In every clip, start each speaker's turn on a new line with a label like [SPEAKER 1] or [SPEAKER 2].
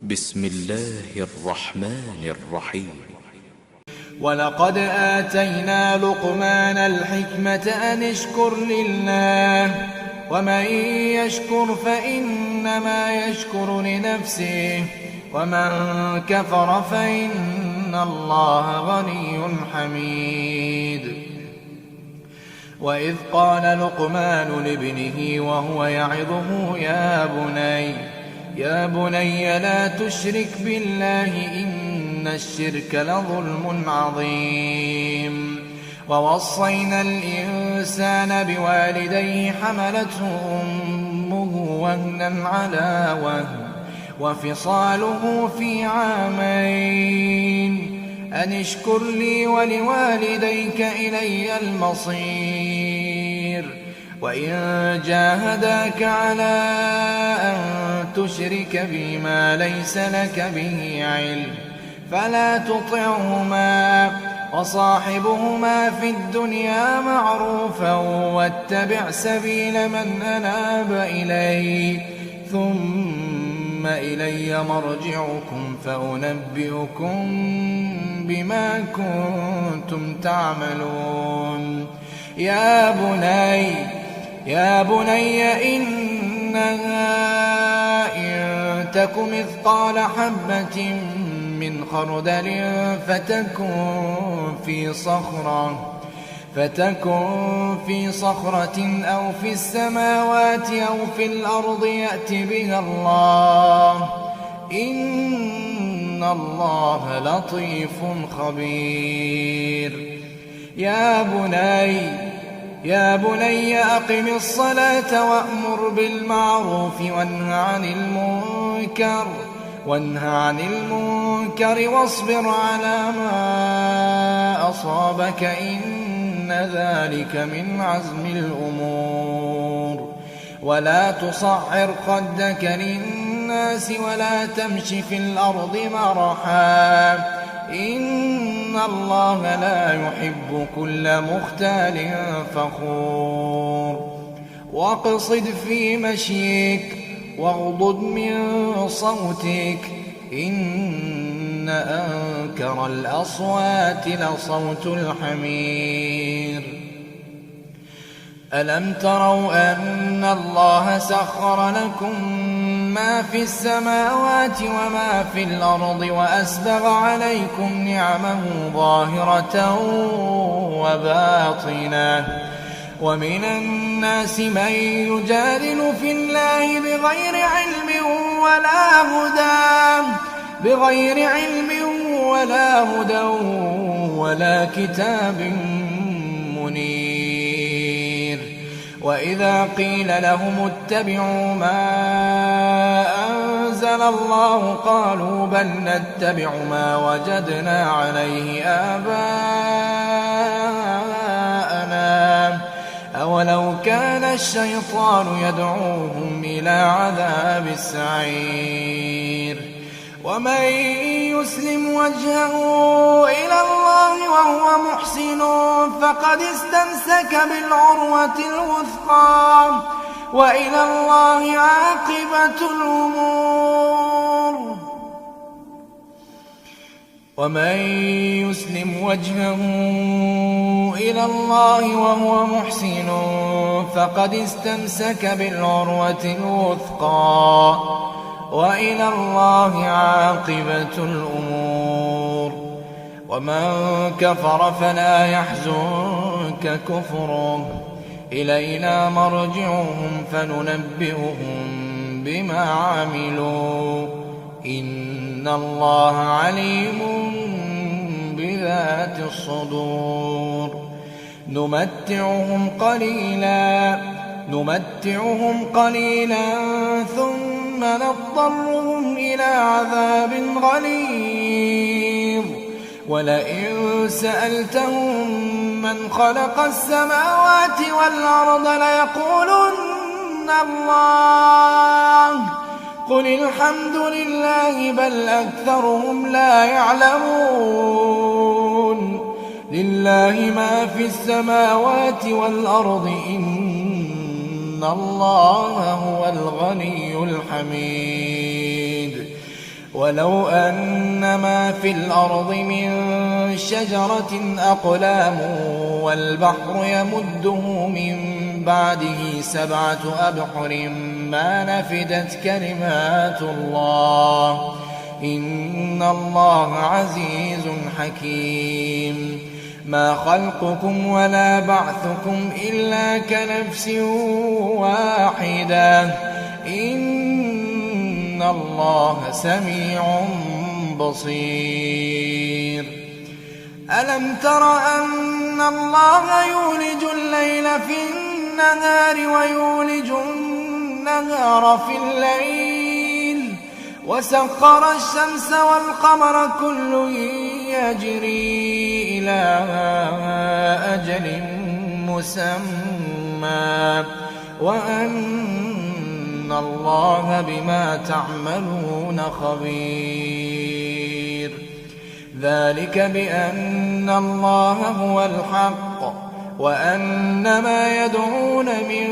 [SPEAKER 1] بسم الله الرحمن الرحيم.
[SPEAKER 2] ولقد آتينا لقمان الحكمة أن اشكر لله ومن يشكر فإنما يشكر لنفسه ومن كفر فإن الله غني حميد. وإذ قال لقمان لابنه وهو يعظه يا بني لا تشرك بالله إن الشرك لظلم عظيم. ووصينا الإنسان بوالديه حملته أمه وهنا على وهن وفصاله في عامين أن اشكر لي ولوالديك إلي المصير. وإن جاهداك على أن تشرك بي ما ليس لك به علم فلا تطعهما وصاحبهما في الدنيا معروفا واتبع سبيل من أناب إلي ثم إلي مرجعكم فأنبئكم بما كنتم تعملون. يا بني إنها إن تك مثقال حبة من خردل فتكن في صخرة أو في السماوات أو في الأرض يأت بها الله إن الله لطيف خبير. يا بني أقم الصلاة وأمر بالمعروف وانه عن المنكر واصبر على ما أصابك إن ذلك من عزم الأمور. ولا تصعر خدك للناس ولا تمش في الأرض مرحا إن الله لا يحب كل مختال فخور. واقصد في مشيك واغضض من صوتك إن أنكر الأصوات لصوت الحمير. ألم تروا أن الله سخر لكم ما في السماوات وما في الأرض وأسبغ عليكم نعمه ظاهرة وباطنة ومن الناس من يجادل في الله بغير علم ولا هدى ولا كتاب منير. وإذا قيل لهم اتبعوا ما أنزل الله قالوا بل نتبع ما وجدنا عليه آباءنا أولو كان الشيطان يدعوهم إلى عذاب السعير. ومن يسلم وجهه إلى الله وهو محسن فقد استمسك بالعروة الوثقى وإلى الله عاقبة الأمور. ومن يسلم وجهه إلى الله وهو محسن فقد استمسك بالعروة الوثقى وإلى الله عاقبة الأمور. ومن كفر فلا يحزنك كفره إلينا مرجعهم فننبئهم بما عملوا إن الله عليم بذات الصدور. نمتعهم قليلا ثم نضطرهم إلى عذاب غليظ. ولئن سألتهم من خلق السماوات والأرض ليقولن الله قل الحمد لله بل أكثرهم لا يعلمون. لله ما في السماوات والأرض إن الله هو الغني الحميد. ولو أن ما في الأرض من شجرة أقلام والبحر يمده من بعده 7 أبحر ما نفدت كلمات الله إن الله عزيز حكيم ما خلقكم ولا بعثكم إلا كنفس واحدة إن الله سميع بصير ألم تر أن الله يولج الليل في النهار ويولج النهار في الليل وسخر الشمس والقمر كل يجري إلى أجل مسمى وأن الله بما تعملون خبير ذلك بأن الله هو الحق وأن ما يدعون من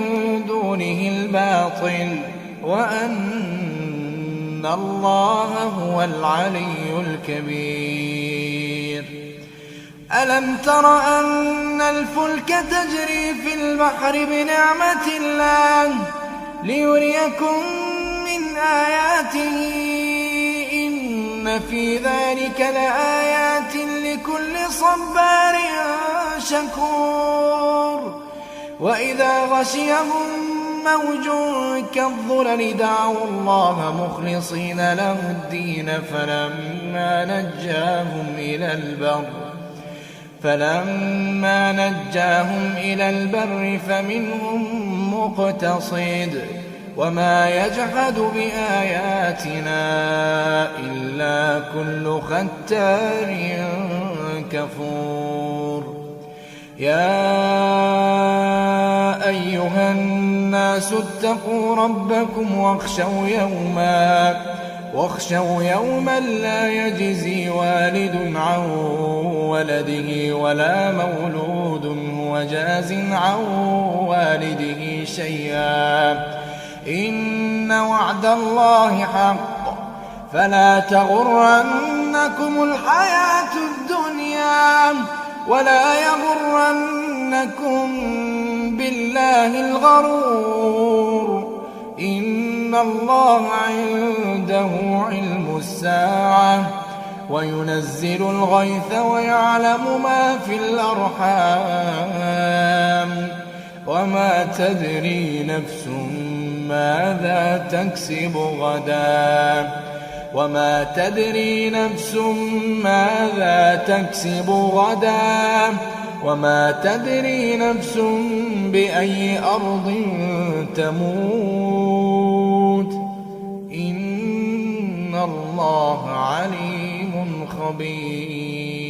[SPEAKER 2] دونه الباطل وأن الله هو العلي الكبير ألم تر أن الفلك تجري في البحر بنعمة الله ليريكم من آياته إن في ذلك لآيات لكل صبار شكور وإذا غشيهم موج كالظلل دعوا الله مخلصين له الدين فلما نجاهم إلى البر فمنهم مقتصد وما يجحد بآياتنا إلا كل ختار كفور يا أيها الناس اتقوا ربكم واخشوا يوما لا يجزي والد عن ولده ولا مولود هو جاز عن والده شيئا إن وعد الله حق فلا تغرنكم الحياة الدنيا ولا يغرنكم بالله الغرور إن الله عنده علم الساعة وينزل الغيث ويعلم ما في الأرحام وما تدري نفس ماذا تكسب غدا وما تدري نفس ماذا تكسب غدا وما تدري نفس بأي أرض تموت إن الله عليم خبير